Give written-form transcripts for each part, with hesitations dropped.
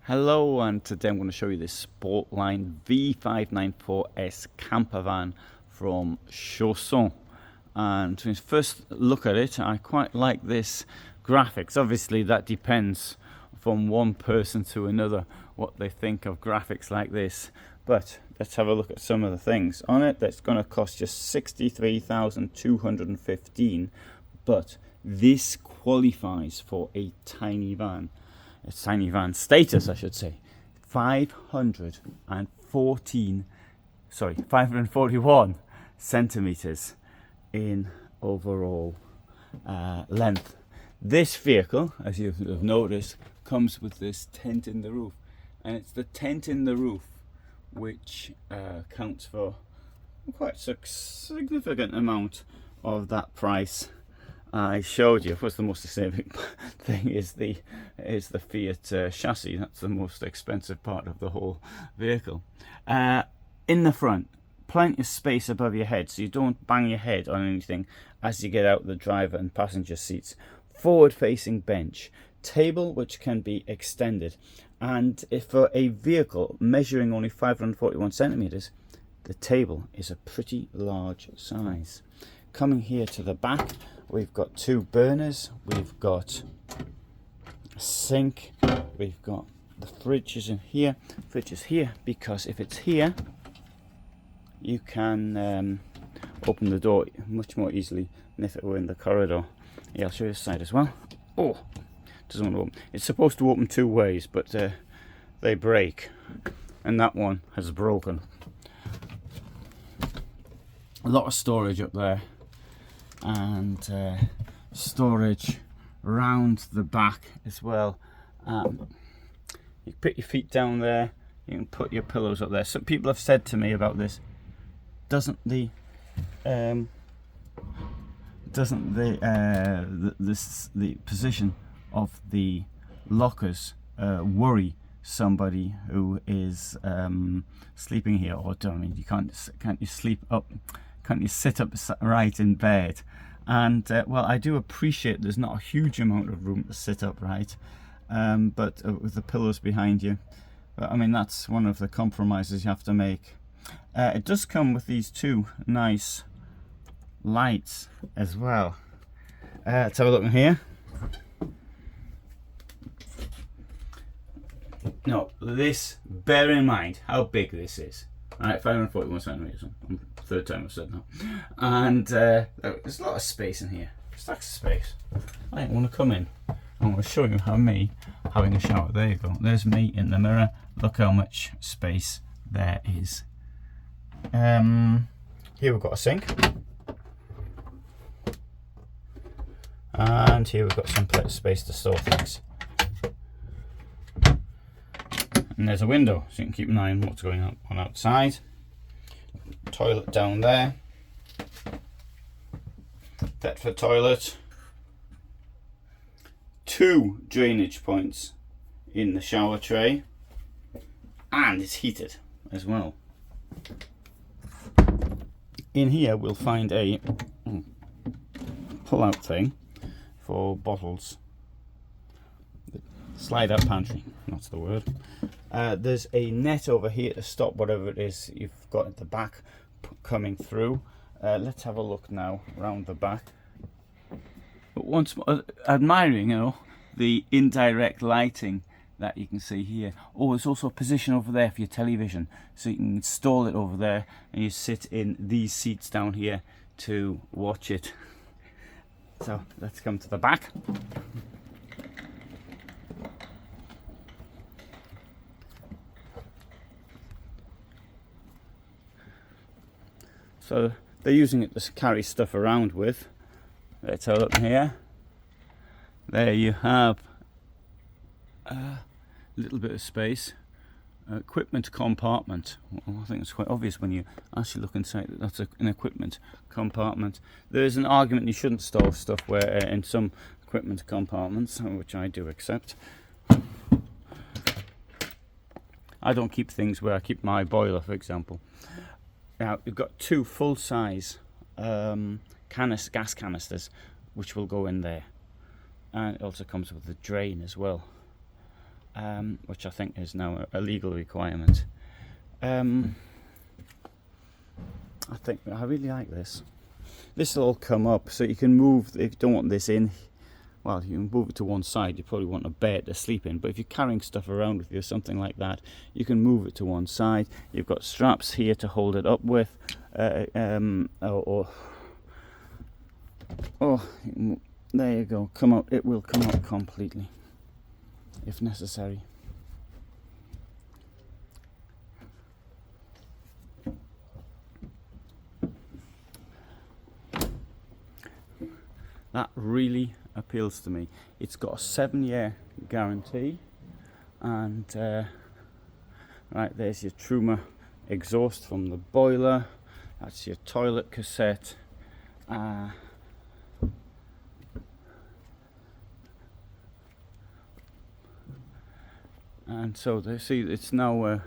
Hello, and today I'm going to show you this Sport Line V594 camper van from Chausson. And to first look at it, I quite like this graphics. Obviously that depends from one person to another what they think of graphics like this, but let's have a look at some of the things on it. That's going to cost just 63,215, but this qualifies for a tiny van. It's tiny van status, I should say. 541 centimeters in overall length. This vehicle, as you have noticed, comes with this tent in the roof, and it's the tent in the roof which counts for quite a significant amount of that price I showed you. Of course, the most significant thing is the Fiat chassis. That's the most expensive part of the whole vehicle. In the front, plenty of space above your head, so you don't bang your head on anything as you get out the driver and passenger seats. Forward-facing bench, table which can be extended, and if for a vehicle measuring only 541 centimeters, the table is a pretty large size. Coming here to the back, we've got two burners, we've got a sink, we've got the fridge is in here. Fridge is here because if it's here, you can open the door much more easily than if it were in the corridor. Yeah, I'll show you this side as well. Oh, doesn't want to open. It's supposed to open two ways, but they break, and that one has broken. A lot of storage up there, and storage round the back as well. You put your feet down there, you can put your pillows up there. Some people have said to me about this, doesn't the position of the lockers worry somebody who is sleeping here? Or I mean, can't you sleep up? Can't you sit up right in bed? And well, I do appreciate there's not a huge amount of room to sit upright, but with the pillows behind you. But I mean, that's one of the compromises you have to make. It does come with these two nice lights as well. Let's have a look in here. No, this, bear in mind how big this is. Alright, 541 centimeters. Third time I've said that. And there's a lot of space in here. Stacks of space. I don't want to come in. I'm going to show you how me having a shower. There you go. There's me in the mirror. Look how much space there is. Here we've got a sink. And here we've got some space to store things. And there's a window, so you can keep an eye on what's going on outside. Toilet down there. Thetford toilet. Two drainage points in the shower tray. And it's heated as well. In here we'll find a pull-out thing for bottles. Slide out pantry, that's the word. There's a net over here to stop whatever it is you've got at the back coming through. Let's have a look now round the back. But once more, admiring, you know, the indirect lighting that you can see here. Oh, there's also a position over there for your television, so you can install it over there and you sit in these seats down here to watch it. So let's come to the back. So they're using it to carry stuff around with. Let's have a look here. There you have a little bit of space. Equipment compartment. Well, I think it's quite obvious when you actually look inside that that's an equipment compartment. There's an argument you shouldn't store stuff where in some equipment compartments, which I do accept. I don't keep things where I keep my boiler, for example. Now you've got two full-size gas canisters which will go in there, and it also comes with a drain as well. which I think is now a legal requirement. I think I really like this. This will all come up, so you can move. If you don't want this in, well, you can move it to one side. You probably want a bed to sleep in, but if you're carrying stuff around with you or something like that, you can move it to one side. You've got straps here to hold it up with, there you go. Come out. It will come out completely, if necessary. That really appeals to me. It's got a 7-year guarantee, and right, there's your Truma exhaust from the boiler. That's your toilet cassette. And so they see it's now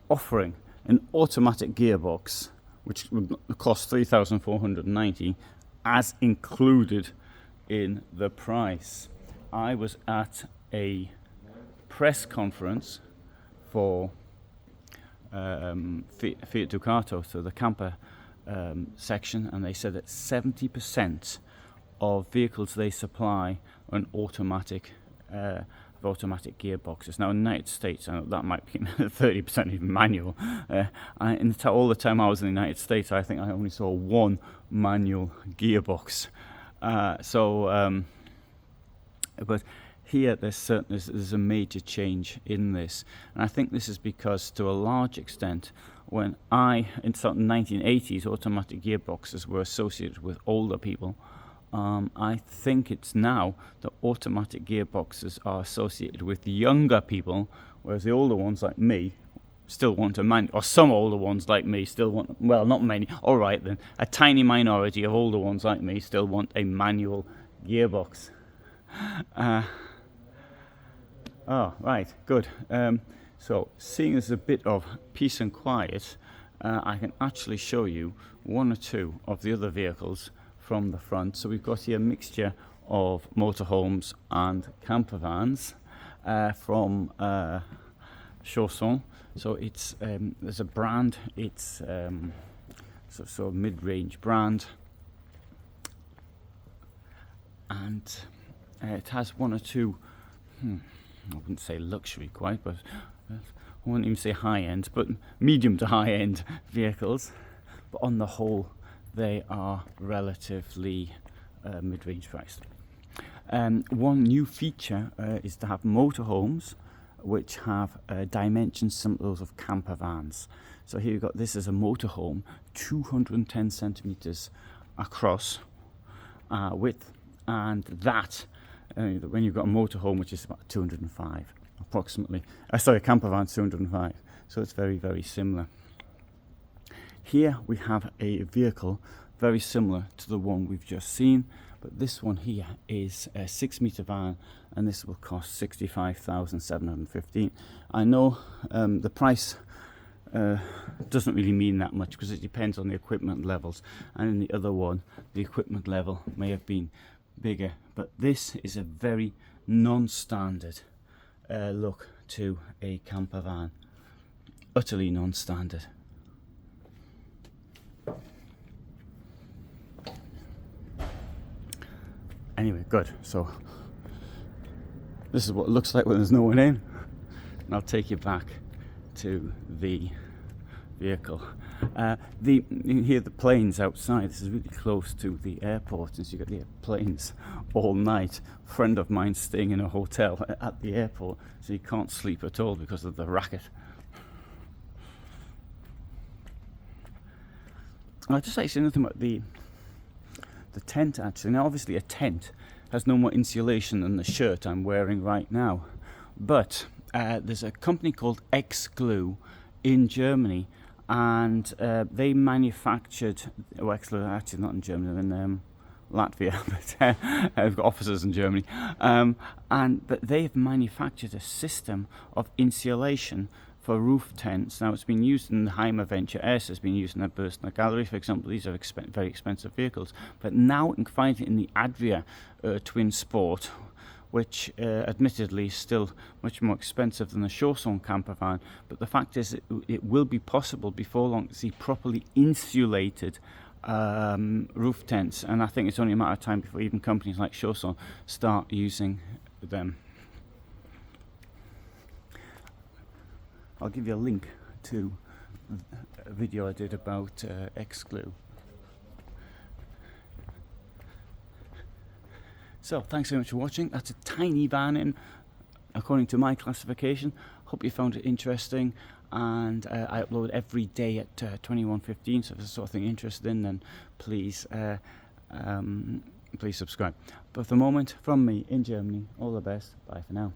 offering an automatic gearbox, which would cost $3,490, as included in the price. I was at a press conference for Fiat Ducato, so the camper section, and they said that 70% of vehicles they supply are an automatic gearboxes. Now in the United States, I know that might be 30% even manual. All the time I was in the United States, I think I only saw one manual gearbox. But here there's a major change in this, and I think this is because, to a large extent, when in the 1980s, automatic gearboxes were associated with older people. I think it's now that automatic gearboxes are associated with younger people, whereas the older ones like me still want a manual, or some older ones like me still want, well, not many, all right then, a tiny minority of older ones like me still want a manual gearbox. Right, good. So seeing there's a bit of peace and quiet, I can actually show you one or two of the other vehicles from the front. So we've got here a mixture of motorhomes and campervans from Chausson. So it's there's a brand. It's so mid-range brand, and it has one or two. I wouldn't say luxury quite, but I wouldn't even say high-end, but medium to high-end vehicles. But on the whole, they are relatively mid-range priced. One new feature is to have motorhomes which have dimensions similar to those of camper vans. So here you've got, this is a motorhome, 210 centimeters across width, and that when you've got a motorhome which is about 205 approximately. Sorry, a camper van 205. So it's very, very similar. Here we have a vehicle very similar to the one we've just seen, but this one here is a 6-meter van, and this will cost $65,715. I know the price doesn't really mean that much because it depends on the equipment levels, and in the other one the equipment level may have been bigger, but this is a very non-standard look to a camper van, utterly non-standard. Anyway, good. So this is what it looks like when there's no one in, and I'll take you back to the vehicle. You can hear the planes outside. This is really close to the airport, and so you get the planes all night. A friend of mine staying in a hotel at the airport, so he can't sleep at all because of the racket. I'll just say something about the tent actually. Now obviously a tent has no more insulation than the shirt I'm wearing right now, but there's a company called X-Glue in Germany, and they manufactured, X-Glue actually not in Germany, they're in Latvia, but they've got offices in Germany, but they've manufactured a system of insulation for roof tents. Now it's been used in the Hymer Venture S, it's been used in the Bürstner gallery, for example. These are very expensive vehicles, but now you can find it in the Adria Twin Sport, which admittedly is still much more expensive than the Chausson camper van, but the fact is it will be possible before long to see properly insulated roof tents, and I think it's only a matter of time before even companies like Chausson start using them. I'll give you a link to a video I did about X-Glue. So thanks very much for watching. That's a tiny van in, according to my classification. Hope you found it interesting, and I upload every day at 21:15, so if there's the sort of thing you're interested in, then please please subscribe. But for the moment, from me in Germany, all the best. Bye for now.